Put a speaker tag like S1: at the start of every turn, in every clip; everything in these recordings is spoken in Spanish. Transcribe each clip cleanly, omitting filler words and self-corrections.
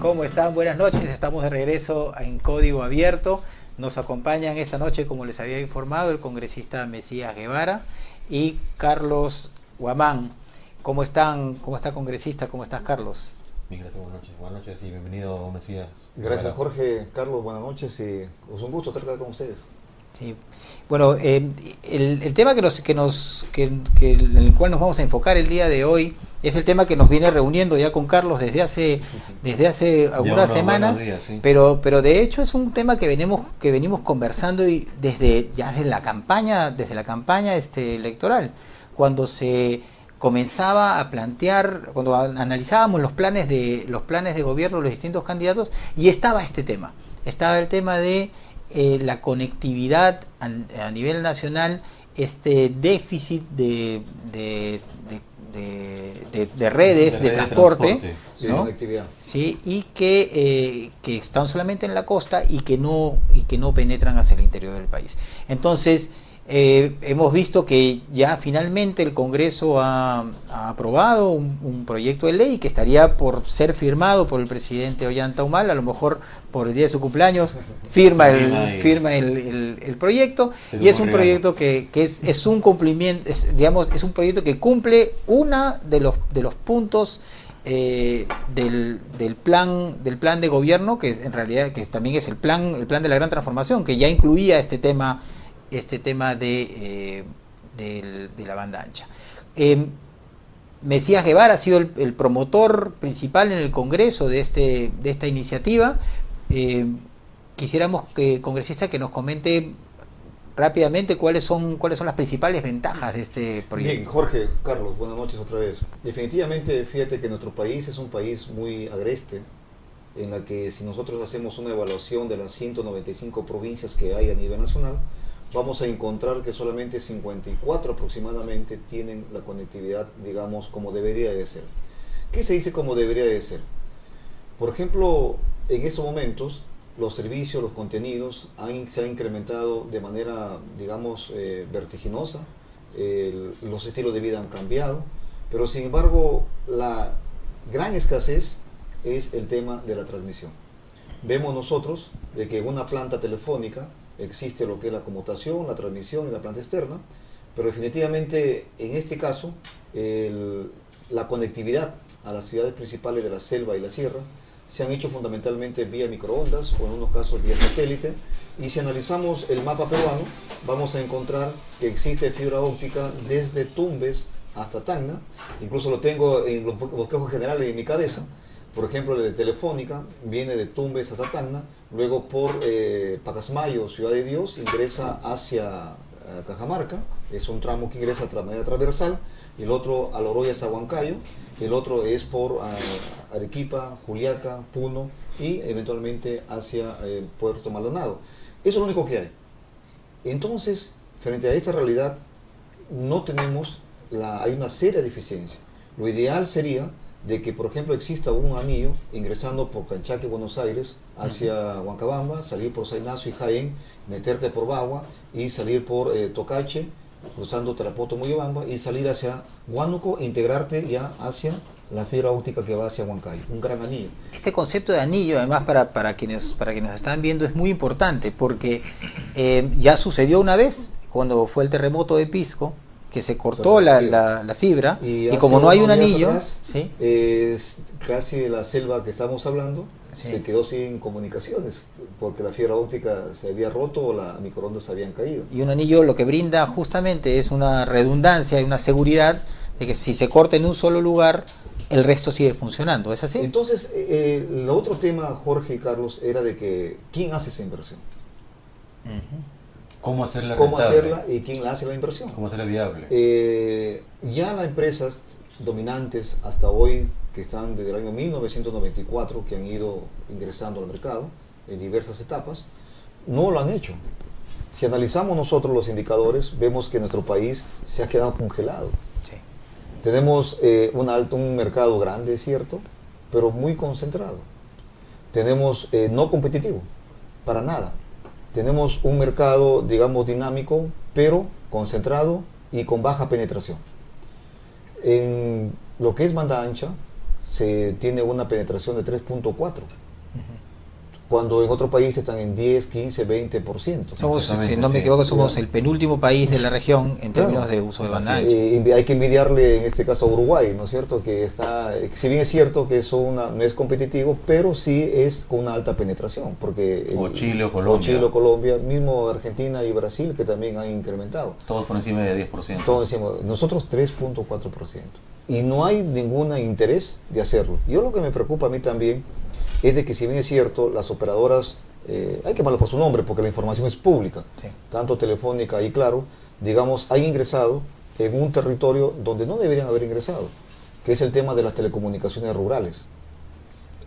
S1: ¿Cómo están? Buenas noches, estamos de regreso en Código Abierto. Nos acompañan esta noche, como les había informado, el congresista Mesías Guevara y Carlos Guamán. ¿Cómo están? ¿Cómo está, congresista? ¿Cómo estás, Carlos?
S2: Bien, gracias, buenas noches. Buenas noches y bienvenido, Mesías.
S3: Gracias, Jorge. Carlos, buenas noches y es un gusto estar acá con ustedes.
S1: Sí. Bueno, el tema en el cual nos vamos a enfocar el día de hoy es el tema que nos viene reuniendo ya con Carlos desde hace algunas semanas,
S2: días, sí.
S1: pero de hecho es un tema que venimos conversando y desde la campaña electoral, cuando se comenzaba a plantear, cuando analizábamos los planes de gobierno de los distintos candidatos, y estaba el tema de la conectividad a nivel nacional, este déficit de redes de transporte, ¿no?
S3: De conectividad.
S1: Sí, y que están solamente en la costa y que no penetran hacia el interior del país. Entonces, hemos visto que ya finalmente el Congreso ha aprobado un proyecto de ley que estaría por ser firmado por el presidente Ollanta Humala. A lo mejor por el día de su cumpleaños firma el proyecto, y es un proyecto que es un cumplimiento, es un proyecto que cumple una de los puntos del plan de gobierno, que en realidad que también es el plan de la gran transformación, que ya incluía este tema de la banda ancha. Mesías Guevara ha sido el promotor principal en el Congreso de esta iniciativa. Quisiéramos congresista, que nos comente rápidamente cuáles son las principales ventajas de este proyecto.
S3: Bien, Jorge, Carlos, buenas noches otra vez. Definitivamente, fíjate que nuestro país es un país muy agreste, en la que si nosotros hacemos una evaluación de las 195 provincias que hay a nivel nacional, vamos a encontrar que solamente 54 aproximadamente tienen la conectividad, digamos, como debería de ser. ¿Qué se dice como debería de ser? Por ejemplo, en estos momentos, los servicios, los contenidos se han incrementado de manera, digamos, vertiginosa. Los estilos de vida han cambiado, pero sin embargo, la gran escasez es el tema de la transmisión. Vemos nosotros de que en una planta telefónica existe lo que es la conmutación, la transmisión y la planta externa, pero definitivamente en este caso la conectividad a las ciudades principales de la selva y la sierra se han hecho fundamentalmente vía microondas o en unos casos vía satélite, y si analizamos el mapa peruano vamos a encontrar que existe fibra óptica desde Tumbes hasta Tacna. Incluso lo tengo en los bosquejos generales de mi cabeza. Por ejemplo, de Telefónica viene de Tumbes hasta Tacna, luego por Pacasmayo, Ciudad de Dios, ingresa hacia Cajamarca, es un tramo que ingresa de manera transversal, y el otro a Loroya hasta Huancayo, el otro es por Arequipa, Juliaca, Puno y eventualmente hacia Puerto Maldonado. Eso es lo único que hay. Entonces, frente a esta realidad, hay una seria deficiencia. Lo ideal sería de que, por ejemplo, exista un anillo ingresando por Canchaque, Buenos Aires, hacia Huancabamba, salir por San Ignacio y Jaén, meterte por Bagua y salir por Tocache, cruzando Tarapoto, Moyobamba, y salir hacia Huánuco e integrarte ya hacia la fibra óptica que va hacia Huancayo. Un gran anillo.
S1: Este concepto de anillo, además, para quienes están viendo, es muy importante, porque ya sucedió una vez cuando fue el terremoto de Pisco, que se cortó la fibra, y como no hay un anillo,
S3: atrás,
S1: ¿sí?
S3: Casi de la selva que estamos hablando,
S1: sí,
S3: se quedó sin comunicaciones, porque la fibra óptica se había roto o las microondas se habían caído.
S1: Y un anillo lo que brinda justamente es una redundancia y una seguridad de que si se corta en un solo lugar, el resto sigue funcionando. ¿Es así?
S3: Entonces, el otro tema, Jorge y Carlos, era de que ¿quién hace esa inversión?
S2: ¿Cómo hacerla
S3: y quién la hace la inversión?
S2: ¿Cómo hacerla viable?
S3: Ya las empresas dominantes hasta hoy, que están desde el año 1994, que han ido ingresando al mercado en diversas etapas, no lo han hecho. Si analizamos nosotros los indicadores, vemos que nuestro país se ha quedado congelado.
S1: Sí.
S3: Tenemos un mercado grande, es cierto, pero muy concentrado. Tenemos no competitivo, para nada. Tenemos un mercado, digamos, dinámico, pero concentrado y con baja penetración. En lo que es banda ancha, se tiene una penetración de 3.4%. Cuando en otros países están en 10, 15, 20%.
S1: Somos, si no me equivoco, somos el penúltimo país de la región en términos de uso de banda ancha.
S3: Hay que envidiarle en este caso a Uruguay, ¿no es cierto? Que está, si bien es cierto que eso no es competitivo, pero sí es con una alta penetración. Porque
S2: o Chile o Colombia.
S3: O Chile o Colombia, mismo Argentina y Brasil, que también han incrementado.
S2: Todos por encima de 10%.
S3: Todos encima, nosotros 3.4%. Y no hay ningún interés de hacerlo. Yo lo que me preocupa a mí también es de que, si bien es cierto, las operadoras, hay que llamarlo por su nombre porque la información es pública, sí, tanto Telefónica y Claro, digamos, han ingresado en un territorio donde no deberían haber ingresado, que es el tema de las telecomunicaciones rurales,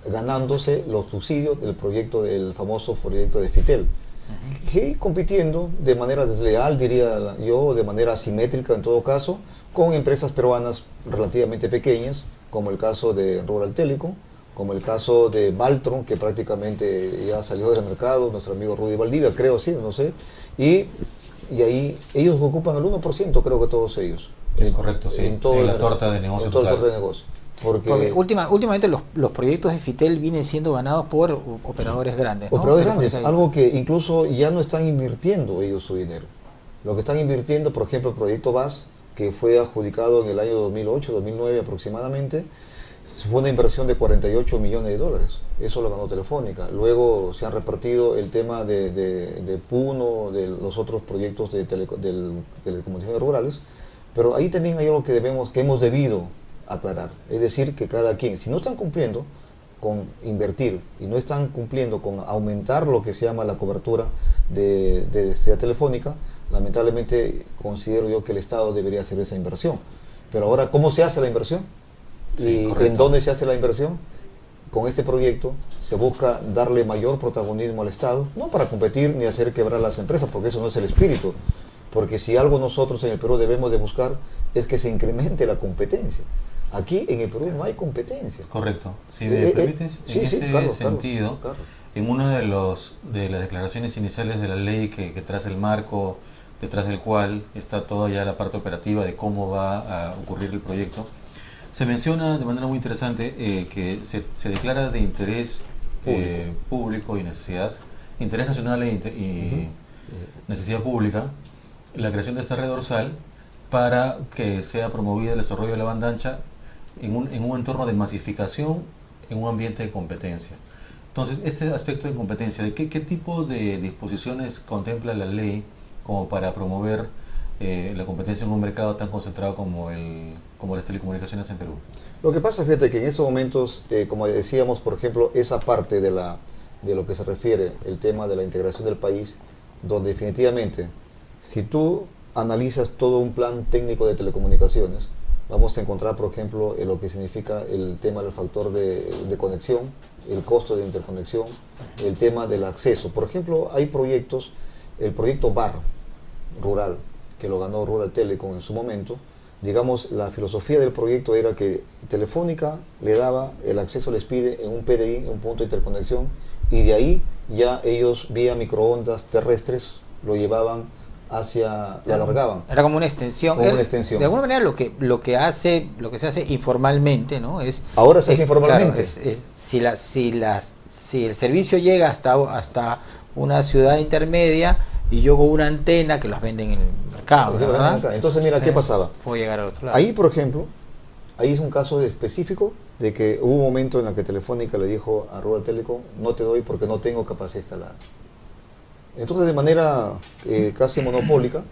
S3: ganándose los subsidios del proyecto, del famoso proyecto de Fitel, y compitiendo de manera desleal, diría yo, de manera asimétrica en todo caso, con empresas peruanas relativamente pequeñas, como el caso de Rural Telecom, como el caso de Valtron, que prácticamente ya salió del mercado, nuestro amigo Rudy Valdivia, creo, sí, no sé, y ahí ellos ocupan el 1%, creo que todos ellos.
S2: Es correcto, sí, en la torta de negocio
S3: total. En toda la torta de negocio.
S1: Porque últimamente los proyectos de Fitel vienen siendo ganados por operadores grandes, ¿no?
S3: Operadores grandes, algo que incluso ya no están invirtiendo ellos su dinero. Lo que están invirtiendo, por ejemplo, el proyecto VAS, que fue adjudicado en el año 2008, 2009 aproximadamente, fue una inversión de 48 millones de dólares. Eso lo ganó Telefónica. Luego se han repartido el tema de Puno, de los otros proyectos de telecomunicaciones rurales, pero ahí también hay algo que hemos debido aclarar. Es decir, que cada quien, si no están cumpliendo con invertir y no están cumpliendo con aumentar lo que se llama la cobertura de Telefónica, lamentablemente considero yo que el Estado debería hacer esa inversión. Pero ahora, ¿cómo se hace la inversión?
S2: Sí,
S3: ¿Y en dónde se hace la inversión? Con este proyecto se busca darle mayor protagonismo al Estado, no para competir ni hacer quebrar las empresas, porque eso no es el espíritu. Porque si algo nosotros en el Perú debemos de buscar es que se incremente la competencia. Aquí en el Perú no hay competencia.
S2: Correcto. Si me permites, en ese sentido,
S3: Carlos.
S2: En una de las declaraciones iniciales de la ley que traza el marco, detrás del cual está toda ya la parte operativa de cómo va a ocurrir el proyecto, se menciona de manera muy interesante que se declara de interés público y necesidad, interés nacional y necesidad pública, la creación de esta red dorsal para que sea promovido el desarrollo de la banda ancha en un entorno de masificación, en un ambiente de competencia. Entonces, este aspecto de competencia, ¿de qué tipo de disposiciones contempla la ley como para promover la competencia en un mercado tan concentrado como las telecomunicaciones en Perú?
S3: Lo que pasa, fíjate, que en estos momentos, como decíamos, por ejemplo, esa parte de lo que se refiere, el tema de la integración del país, donde definitivamente, si tú analizas todo un plan técnico de telecomunicaciones, vamos a encontrar, por ejemplo, lo que significa el tema del factor de conexión, el costo de interconexión, el tema del acceso. Por ejemplo, hay proyectos, el proyecto BAR rural, que lo ganó Rural Telecom en su momento. Digamos, la filosofía del proyecto era que Telefónica le daba el acceso, les pide en un PDI, un punto de interconexión, y de ahí ya ellos vía microondas terrestres lo llevaban lo alargaban.
S1: Era como una extensión.
S3: Como una extensión.
S1: De alguna manera lo que se hace informalmente, ¿no?
S3: Ahora se hace informalmente.
S1: Claro, si el servicio llega hasta una ciudad intermedia y yo con una antena que las venden en el mercado, ¿verdad?
S3: Entonces, mira, ¿qué pasaba?
S1: Puedo llegar al otro lado.
S3: Ahí, por ejemplo, ahí es un caso específico de que hubo un momento en el que Telefónica le dijo a Rural Telecom: no te doy porque no tengo capacidad instalada. Entonces, de manera casi monopólica,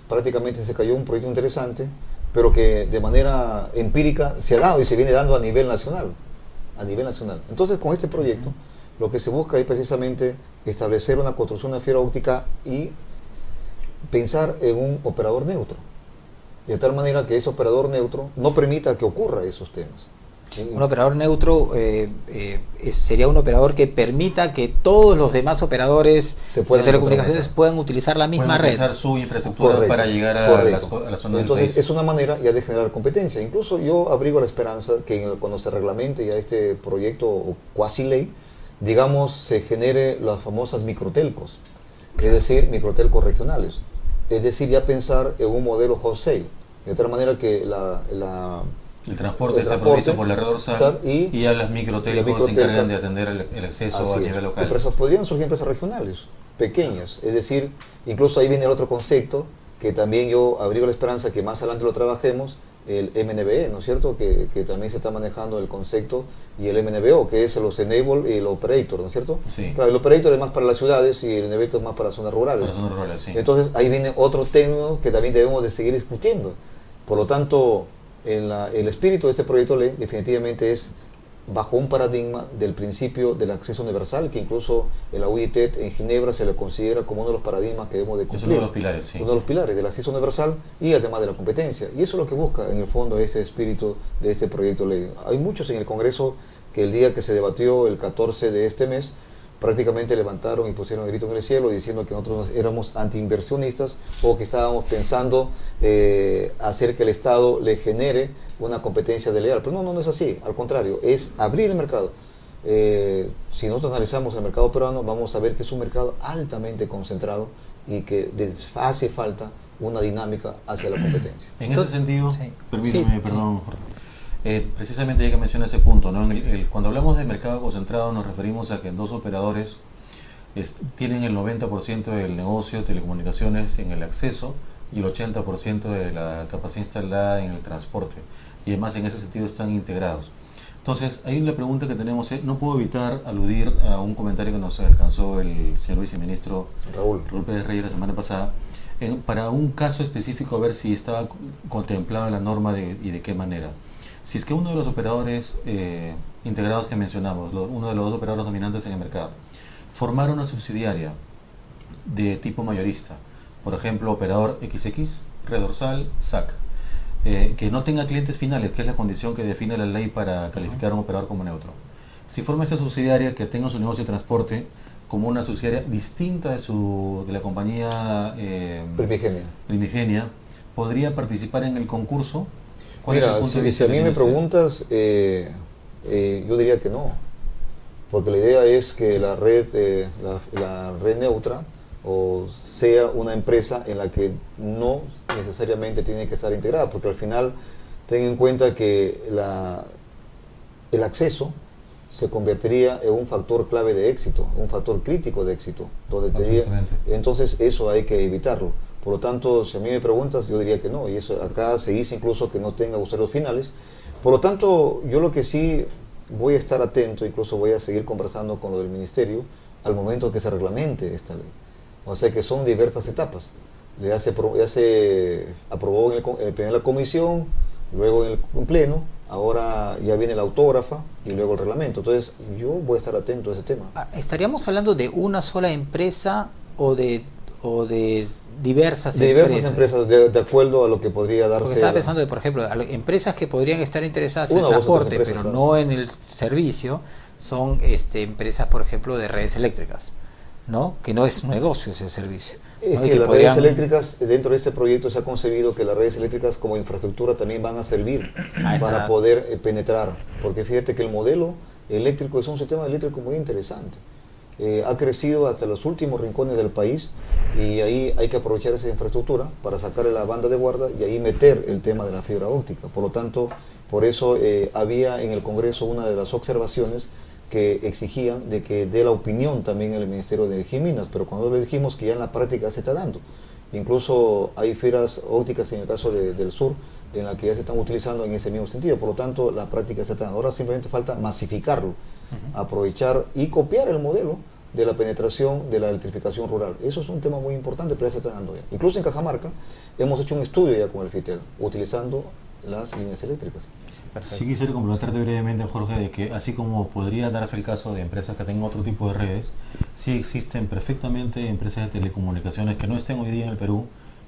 S3: prácticamente se cayó un proyecto interesante, pero que de manera empírica se ha dado y se viene dando a nivel nacional. Entonces, con este proyecto, lo que se busca es precisamente establecer una construcción de fibra óptica y pensar en un operador neutro, de tal manera que ese operador neutro no permita que ocurra esos temas.
S1: Un operador neutro sería un operador que permita que todos los demás operadores de telecomunicaciones puedan utilizar la misma red.
S2: Utilizar su infraestructura para llegar a la zona del país.
S3: Entonces, es una manera ya de generar competencia. Incluso yo abrigo la esperanza que cuando se reglamente ya este proyecto o cuasi ley, digamos, se genere las famosas microtelcos, es decir, microtelcos regionales. Es decir, ya pensar en un modelo wholesale, de tal manera que
S2: El transporte
S3: el
S2: está
S3: transporte,
S2: provisto por la red dorsal y ya las microtelcos se encargan de atender el acceso a nivel local.
S3: Empresas, podrían surgir empresas regionales, pequeñas, es decir, incluso ahí viene el otro concepto que también yo abrigo la esperanza que más adelante lo trabajemos, el MNBE, ¿no es cierto? Que también se está manejando el concepto, y el MNBO, que es los Enable y el Operator, ¿no es cierto?
S2: Sí.
S3: Claro, el Operator es más para las ciudades y el Enable es más para zonas rurales.
S2: Para zonas rurales, sí.
S3: Entonces ahí viene otro término que también debemos de seguir discutiendo. Por lo tanto, el espíritu de este proyecto de ley definitivamente es bajo un paradigma del principio del acceso universal, que incluso en la UIT en Ginebra se le considera como uno de los paradigmas que debemos de cumplir.
S2: Es uno de los pilares, sí.
S3: Uno de los pilares del acceso universal y además de la competencia. Y eso es lo que busca en el fondo este espíritu de este proyecto de ley. Hay muchos en el Congreso que el día que se debatió, el 14 de este mes, prácticamente levantaron y pusieron el grito en el cielo diciendo que nosotros éramos antiinversionistas o que estábamos pensando hacer que el Estado le genere una competencia desleal. Pero no es así, al contrario, es abrir el mercado. Si nosotros analizamos el mercado peruano, vamos a ver que es un mercado altamente concentrado y que hace falta una dinámica hacia la competencia.
S2: En ese sentido,
S1: sí.
S2: permíteme,
S1: Sí.
S2: perdón, Jorge. Precisamente ya que menciona ese punto, ¿no? Cuando hablamos de mercado concentrado nos referimos a que dos operadores tienen el 90% del negocio de telecomunicaciones en el acceso y el 80% de la capacidad instalada en el transporte, y además en ese sentido están integrados. Entonces, ahí la pregunta que tenemos es, no puedo evitar aludir a un comentario que nos alcanzó el señor viceministro
S3: Raúl
S2: Pérez Reyes la semana pasada, para un caso específico, a ver si estaba contemplado en la norma y de qué manera. Si es que uno de los operadores integrados que mencionamos, uno de los dos operadores dominantes en el mercado, formara una subsidiaria de tipo mayorista, por ejemplo, operador XX, red dorsal, SAC, que no tenga clientes finales, que es la condición que define la ley para calificar a un operador como neutro. Si forma esta subsidiaria que tenga su negocio de transporte como una subsidiaria distinta de la compañía primigenia, ¿podría participar en el concurso?
S3: Mira, si a mí me preguntas, yo diría que no, porque la idea es que la red neutra o sea una empresa en la que no necesariamente tiene que estar integrada, porque al final ten en cuenta que el acceso se convertiría en un factor clave de éxito, un factor crítico de éxito, entonces eso hay que evitarlo. Por lo tanto, si a mí me preguntas, yo diría que no, y eso acá se dice incluso que no tenga usuarios finales. Por lo tanto, yo lo que sí voy a estar atento, incluso voy a seguir conversando con lo del Ministerio al momento que se reglamente esta ley. O sea que son diversas etapas. Ya se aprobó en la comisión, luego en pleno, ahora ya viene la autógrafa y luego el reglamento. Entonces, yo voy a estar atento a ese tema.
S1: ¿Estaríamos hablando de una sola empresa o de diversas
S3: empresas, de acuerdo a lo que podría darse?
S1: Porque estaba pensando, por ejemplo, empresas que podrían estar interesadas en el transporte, pero claro, no en el servicio, son empresas, por ejemplo, de redes eléctricas, ¿no? Que no es un negocio ese servicio.
S3: Es
S1: ¿no?
S3: que las redes eléctricas, dentro de este proyecto se ha concebido que las redes eléctricas como infraestructura también van a servir para poder penetrar, porque fíjate que el modelo eléctrico es un sistema eléctrico muy interesante. Ha crecido hasta los últimos rincones del país y ahí hay que aprovechar esa infraestructura para sacarle la banda de guarda y ahí meter el tema de la fibra óptica. Por lo tanto, por eso había en el Congreso una de las observaciones que exigían de que dé la opinión también el Ministerio de Energía y Minas, pero cuando le dijimos que ya en la práctica se está dando. Incluso hay fibras ópticas en el caso del sur en la que ya se están utilizando en ese mismo sentido, por lo tanto la práctica se está dando. Ahora simplemente falta masificarlo, aprovechar y copiar el modelo de la penetración de la electrificación rural. Eso es un tema muy importante, pero ya se está dando ya. Incluso en Cajamarca hemos hecho un estudio ya con el FITEL, utilizando las líneas eléctricas.
S2: Sí quisiera complementarte brevemente, Jorge, de que así como podría darse el caso de empresas que tengan otro tipo de redes, sí existen perfectamente empresas de telecomunicaciones que no estén hoy día en el Perú,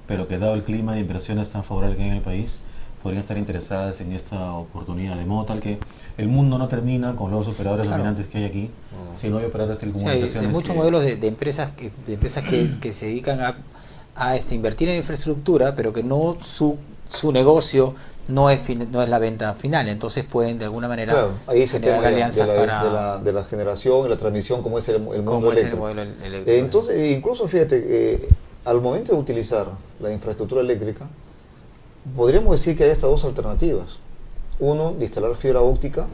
S2: pero que dado el clima de inversiones tan favorable que hay en el país, podrían estar interesadas en esta oportunidad, de modo tal que el mundo no termina con los operadores dominantes que hay aquí, sino hay operadores de telecomunicaciones.
S1: Sí, hay muchos modelos de empresas que se dedican a invertir en infraestructura, pero que no su negocio no es la venta final, entonces pueden de alguna manera
S3: ahí se
S1: generar alianzas
S3: de la generación y la transmisión, como es el mundo eléctrico. Entonces, incluso fíjate, al momento de utilizar la infraestructura eléctrica, podríamos decir que hay estas dos alternativas. uno, de instalar fibra óptica,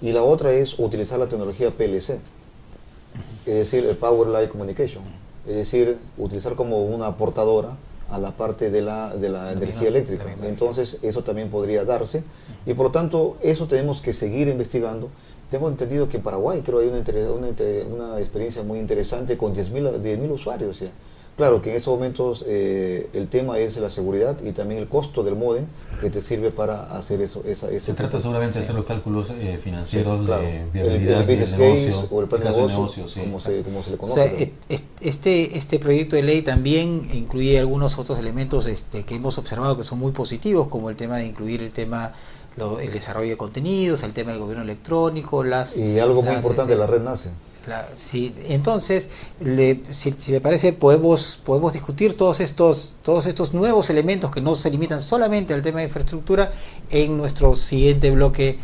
S3: y la otra es utilizar la tecnología PLC, es decir, el Power Line Communication, es decir, utilizar como una portadora a la parte de la energía eléctrica. Entonces eso también podría darse, y por lo tanto eso tenemos que seguir investigando. Tengo entendido que en Paraguay creo hay una experiencia muy interesante con 10.000 usuarios. ¿Sí? Claro que en estos momentos el tema es la seguridad y también el costo del módem que te sirve para hacer eso.
S2: Se trata seguramente de hacer los cálculos financieros,
S3: sí, claro,
S2: de viabilidad
S3: el
S2: del
S3: negocio, o el plan de
S2: negocio, sí.
S3: como se le
S1: O
S3: conoce.
S1: sea, este proyecto de ley también incluye algunos otros elementos que hemos observado que son muy positivos, como el tema de incluir el desarrollo de contenidos, el tema del gobierno electrónico,
S3: y algo muy importante, la red NACE.
S1: Sí, entonces, si le parece, podemos discutir todos estos nuevos elementos que no se limitan solamente al tema de infraestructura en nuestro siguiente bloque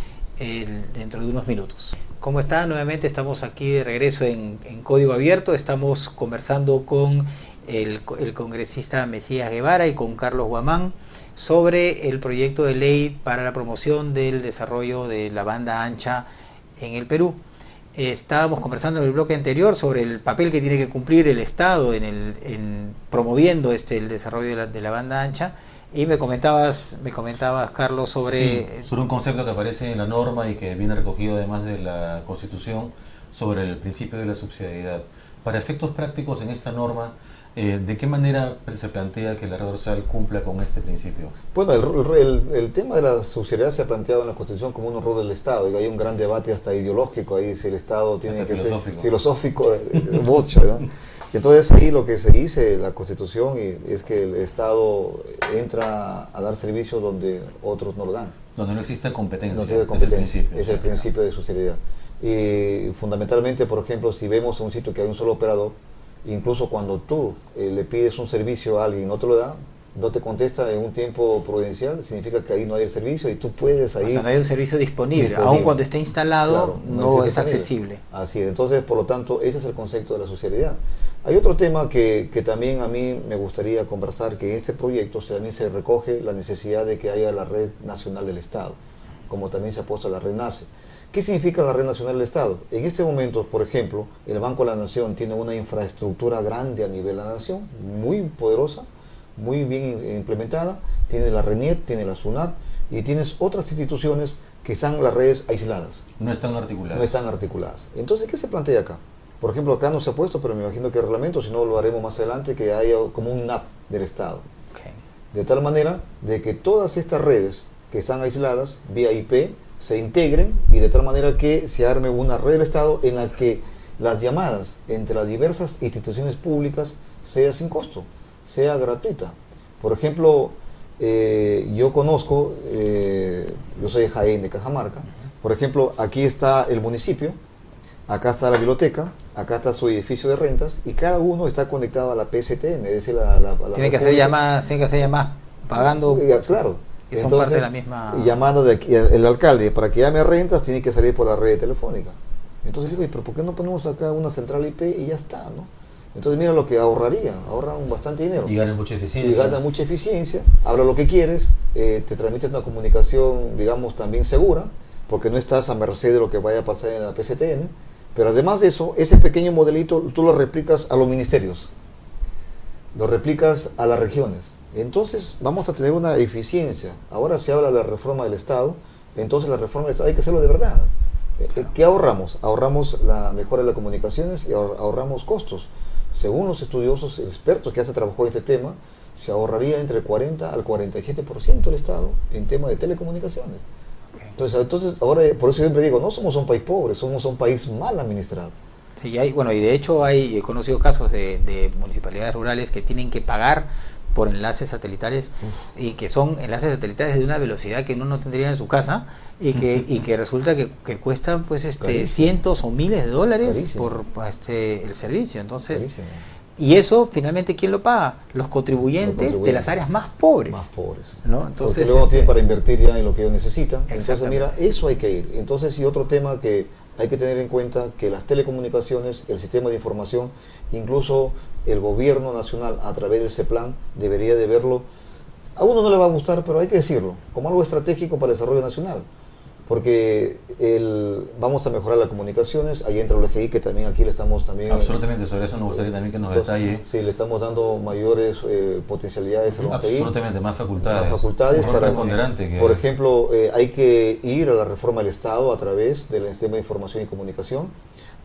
S1: dentro de unos minutos. ¿Cómo está? Nuevamente estamos aquí de regreso en Código Abierto. Estamos conversando con el congresista Mesías Guevara y con Carlos Guamán sobre el proyecto de ley para la promoción del desarrollo de la banda ancha en el Perú. Estábamos conversando en el bloque anterior sobre el papel que tiene que cumplir el Estado en promoviendo el desarrollo de la banda ancha, y me comentabas Carlos, sobre
S2: un concepto que aparece en la norma y que viene recogido además de la Constitución, sobre el principio de la subsidiariedad. Para efectos prácticos en esta norma, ¿de qué manera se plantea que la red dorsal cumpla con este principio?
S3: Bueno, el tema de la subsidiariedad se ha planteado en la Constitución como un horror del Estado, y hay un gran debate hasta ideológico ahí, si el Estado tiene que ser filosófico, mucho, ¿no? Entonces ahí lo que se dice la Constitución es que el Estado entra a dar servicios donde otros no lo dan.
S2: Donde no existe competencia,
S3: no tiene competencia, es el principio de subsidiariedad. Y fundamentalmente, por ejemplo, si vemos un sitio que hay un solo operador, incluso cuando tú le pides un servicio a alguien y no te lo da, no te contesta en un tiempo prudencial, significa que ahí no hay el servicio y tú puedes ahí...
S1: O sea, no hay un servicio disponible. Aun cuando esté instalado, claro, no es accesible.
S3: Así es, entonces, por lo tanto, ese es el concepto de la subsidiariedad. Hay otro tema que también a mí me gustaría conversar, que en este proyecto también se recoge la necesidad de que haya la red nacional del Estado, como también se ha puesto la red NACE. ¿Qué significa la red nacional del Estado? En este momento, por ejemplo, el Banco de la Nación tiene una infraestructura grande a nivel de la nación, muy poderosa, muy bien implementada. Tiene la RENIET, tiene la SUNAT y tienes otras instituciones que están las redes aisladas.
S2: No están articuladas.
S3: No están articuladas. Entonces, ¿qué se plantea acá? Por ejemplo, acá no se ha puesto, pero me imagino que el reglamento, si no lo haremos más adelante, que haya como un NAP del Estado.
S1: Okay.
S3: De tal manera de que todas estas redes que están aisladas, vía IP, se integren, y de tal manera que se arme una red del Estado en la que las llamadas entre las diversas instituciones públicas sea sin costo, sea gratuita. Por ejemplo, yo conozco, yo soy de Jaén, de Cajamarca. Por ejemplo, aquí está el municipio, acá está la biblioteca, acá está su edificio de rentas, y cada uno está conectado a la PSTN, es decir,
S1: tiene que hacer llamadas pagando.
S3: Claro.
S1: Que son parte de la misma...
S3: Llamando de aquí, el alcalde, para que llame a rentas, tiene que salir por la red telefónica. Entonces digo, ¿pero por qué no ponemos acá una central IP y ya está, no? Entonces mira lo que ahorra bastante dinero.
S2: Y gana mucha eficiencia.
S3: Y gana mucha eficiencia, habla lo que quieres, te transmite una comunicación, digamos, también segura, porque no estás a merced de lo que vaya a pasar en la PSTN. Pero además de eso, ese pequeño modelito tú lo replicas a los ministerios, lo replicas a las regiones. Entonces vamos a tener una eficiencia. Ahora se habla de la reforma del Estado, entonces la reforma del Estado hay que hacerlo de verdad. ¿Qué ahorramos? Ahorramos la mejora de las comunicaciones y ahorramos costos. Según los estudiosos expertos que hacen trabajo en este tema, se ahorraría entre el 40 al 47% el Estado en tema de telecomunicaciones. Okay. Entonces ahora, por eso siempre digo, no somos un país pobre, somos un país mal administrado.
S1: Sí, y de hecho he conocido casos de municipalidades rurales que tienen que pagar por enlaces satelitales, y que son enlaces satelitales de una velocidad que uno no tendría en su casa, y que resulta que cuestan pues cientos o miles de dólares. Carísimo. Por el servicio. Entonces, carísimo. Y eso finalmente ¿quién lo paga? Los contribuyentes de las áreas más pobres. ¿No? Entonces,
S3: porque luego tienen para invertir ya en lo que ellos necesitan. Entonces mira, eso hay que ir. Entonces, y otro tema que hay que tener en cuenta, que las telecomunicaciones, el sistema de información, incluso el gobierno nacional a través del CEPLAN debería de verlo A uno no le va a gustar, pero hay que decirlo, como algo estratégico para el desarrollo nacional. Porque vamos a mejorar las comunicaciones, ahí entra el OGI, que también aquí le estamos también...
S2: Absolutamente, sobre eso nos gustaría también que nos detalle.
S3: Sí, le estamos dando mayores potencialidades al OGI.
S2: Absolutamente, más facultades.
S3: Más facultades. Por ejemplo, hay que ir a la reforma del Estado a través del sistema de información y comunicación.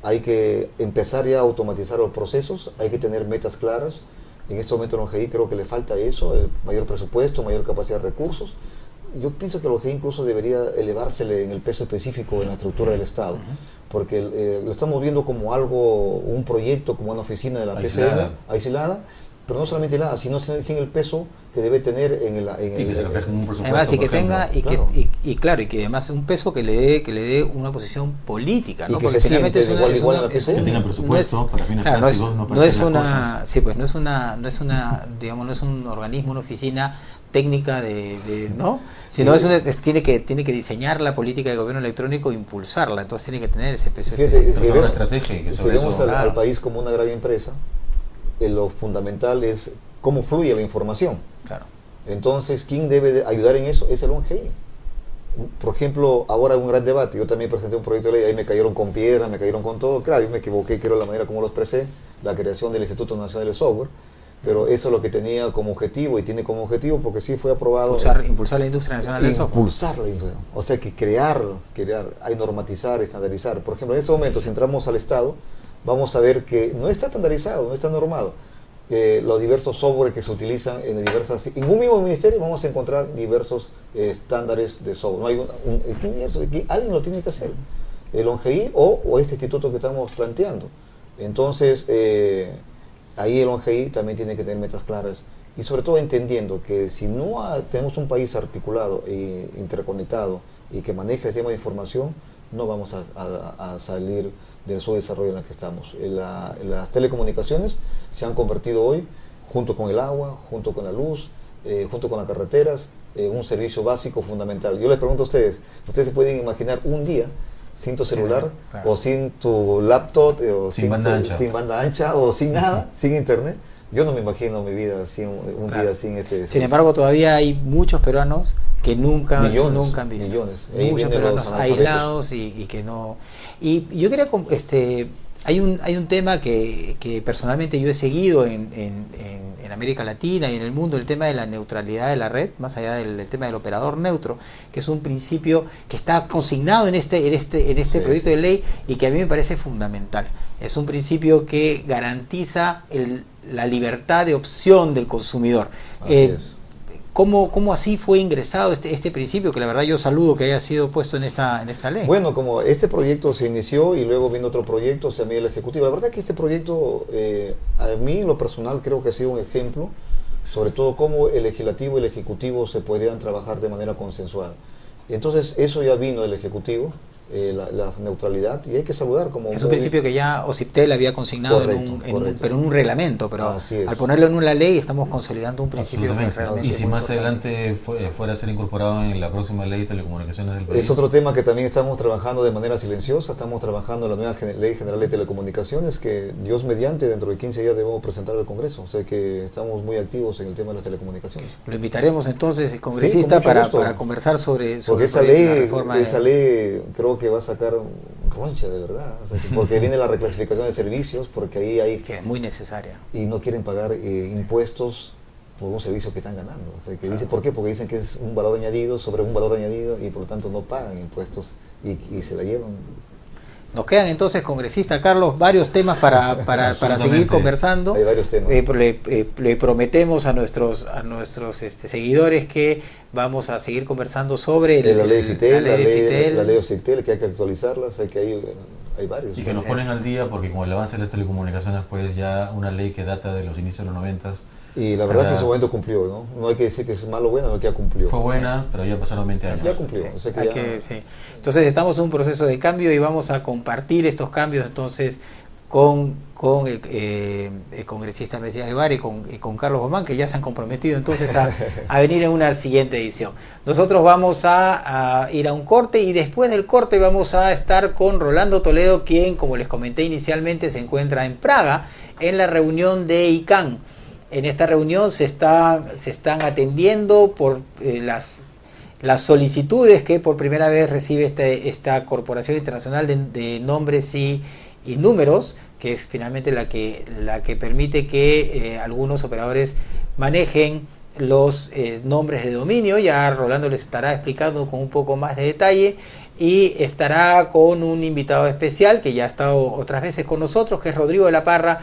S3: Hay que empezar ya a automatizar los procesos, hay que tener metas claras. En este momento en el OGI creo que le falta eso, el mayor presupuesto, mayor capacidad de recursos. Yo pienso que el OGI incluso debería elevársele en el peso específico en la estructura del Estado, porque lo estamos viendo como algo, un proyecto, como una oficina de la PCM, aislada, pero no solamente aislada, sino sin el peso que debe tener en el
S2: y que se refleje en un presupuesto.
S1: Además, y que tenga,
S2: claro.
S1: y que además un peso que le dé una posición política, ¿no?
S3: Y que
S1: porque finalmente es una,
S2: que tenga presupuesto para fines prácticos, no es una,
S1: sí, pues no es una, digamos, no es un organismo, una oficina técnica ¿no? Sino tiene que diseñar la política de gobierno electrónico e impulsarla, entonces tiene que tener ese peso específico.
S3: Si
S2: una estrategia y que sobre
S3: vemos al país como una gran empresa, lo fundamental es cómo fluye la información.
S1: Claro.
S3: Entonces, ¿quién debe ayudar en eso? Es el ONGI. Por ejemplo, ahora un gran debate, yo también presenté un proyecto de ley, ahí me cayeron con piedra, me cayeron con todo, claro, yo me equivoqué, creo, la manera como lo expresé, la creación del Instituto Nacional del Software, pero eso es lo que tenía como objetivo y tiene como objetivo porque sí fue aprobado.
S1: Impulsar la industria nacional del software.
S3: Impulsar la industria. O sea que crear, hay normatizar, estandarizar. Por ejemplo, en este momento, si entramos al Estado, vamos a ver que no está estandarizado, no está normado. Los diversos software que se utilizan en un mismo ministerio vamos a encontrar diversos estándares de software. No hay alguien lo tiene que hacer, el ONGI o este instituto que estamos planteando. Entonces, ahí el ONGI también tiene que tener metas claras y sobre todo entendiendo que si no tenemos un país articulado e interconectado y que maneje el tema de información, no vamos a salir del subdesarrollo en el que estamos. Las telecomunicaciones se han convertido hoy, junto con el agua, junto con la luz, junto con las carreteras, un servicio básico fundamental. Yo les pregunto a ustedes se pueden imaginar un día sin tu celular, claro, o sin tu laptop, o sin banda ancha, o sin nada, sin internet? Yo no me imagino mi vida sin un día sin este.
S1: Sin embargo, todavía hay muchos peruanos que nunca han visto. Muchos peruanos aislados y que no. Y yo quería, hay un tema que personalmente yo he seguido en América Latina y en el mundo, el tema de la neutralidad de la red, más allá del tema del operador neutro, que es un principio que está consignado en este proyecto de ley y que a mí me parece fundamental. Es un principio que garantiza la libertad de opción del consumidor.
S3: Así es.
S1: ¿Cómo así fue ingresado este principio, que la verdad yo saludo que haya sido puesto en esta ley?
S3: Bueno, como este proyecto se inició y luego vino otro proyecto, se envió el Ejecutivo. La verdad que este proyecto, a mí en lo personal creo que ha sido un ejemplo, sobre todo cómo el Legislativo y el Ejecutivo se podrían trabajar de manera consensuada. Entonces eso ya vino del Ejecutivo, la neutralidad, y hay que saludar como...
S1: Es un principio que ya OCIPTEL había consignado pero en un reglamento, pero al ponerlo en una ley estamos consolidando un principio que realmente...
S2: Y si más adelante fuera a ser incorporado en la próxima ley de telecomunicaciones del país.
S3: Es otro tema que también estamos trabajando de manera silenciosa, estamos trabajando en la nueva Ley General de Telecomunicaciones, que Dios mediante dentro de 15 días debemos presentar al Congreso, o sea que estamos muy activos en el tema de las telecomunicaciones.
S1: Lo invitaremos entonces, congresista, para conversar sobre
S3: esa ley creo que va a sacar roncha de verdad, o sea, porque viene la reclasificación de servicios, porque ahí hay
S1: que es muy necesaria
S3: y no quieren pagar impuestos por un servicio que están ganando, o sea, que dice, ¿por qué? Porque dicen que es un valor añadido sobre un valor añadido y por lo tanto no pagan impuestos y se la llevan.
S1: Nos quedan entonces, congresista Carlos, varios temas para seguir conversando.
S3: Hay varios temas.
S1: Le prometemos a nuestros seguidores que vamos a seguir conversando sobre
S3: la ley de FITEL, la ley OCIPTEL, que hay que actualizarla, sé que hay varios.
S2: Y que nos ponen al día, porque con el avance de las telecomunicaciones, pues ya una ley que data de los inicios de los 90s.
S3: Y la verdad que en su momento cumplió, ¿no? No hay que decir que es malo o buena, no, que ya cumplió.
S2: Fue buena, pero ya pasaron 20 años.
S3: Ya cumplió. Sí. O sea que
S1: sí. Entonces estamos en un proceso de cambio y vamos a compartir estos cambios entonces con el congresista Mesías Guevara y con Carlos Guzmán, que ya se han comprometido entonces a venir en una siguiente edición. Nosotros vamos a ir a un corte y después del corte vamos a estar con Rolando Toledo, quien, como les comenté inicialmente, se encuentra en Praga en la reunión de ICANN. En esta reunión se están atendiendo por las solicitudes que por primera vez recibe esta Corporación Internacional de Nombres y Números, que es finalmente la que permite que algunos operadores manejen los nombres de dominio. Ya Rolando les estará explicando con un poco más de detalle, y estará con un invitado especial que ya ha estado otras veces con nosotros, que es Rodrigo de la Parra,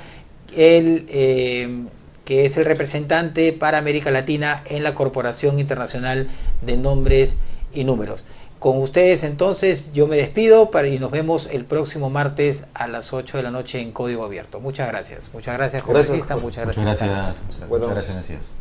S1: que es el representante para América Latina en la Corporación Internacional de Nombres y Números. Con ustedes entonces yo me despido y nos vemos el próximo martes a las 8 de la noche en Código Abierto. Muchas gracias. Muchas gracias, congresista. Muchas gracias.
S2: Muchas gracias, Mesías.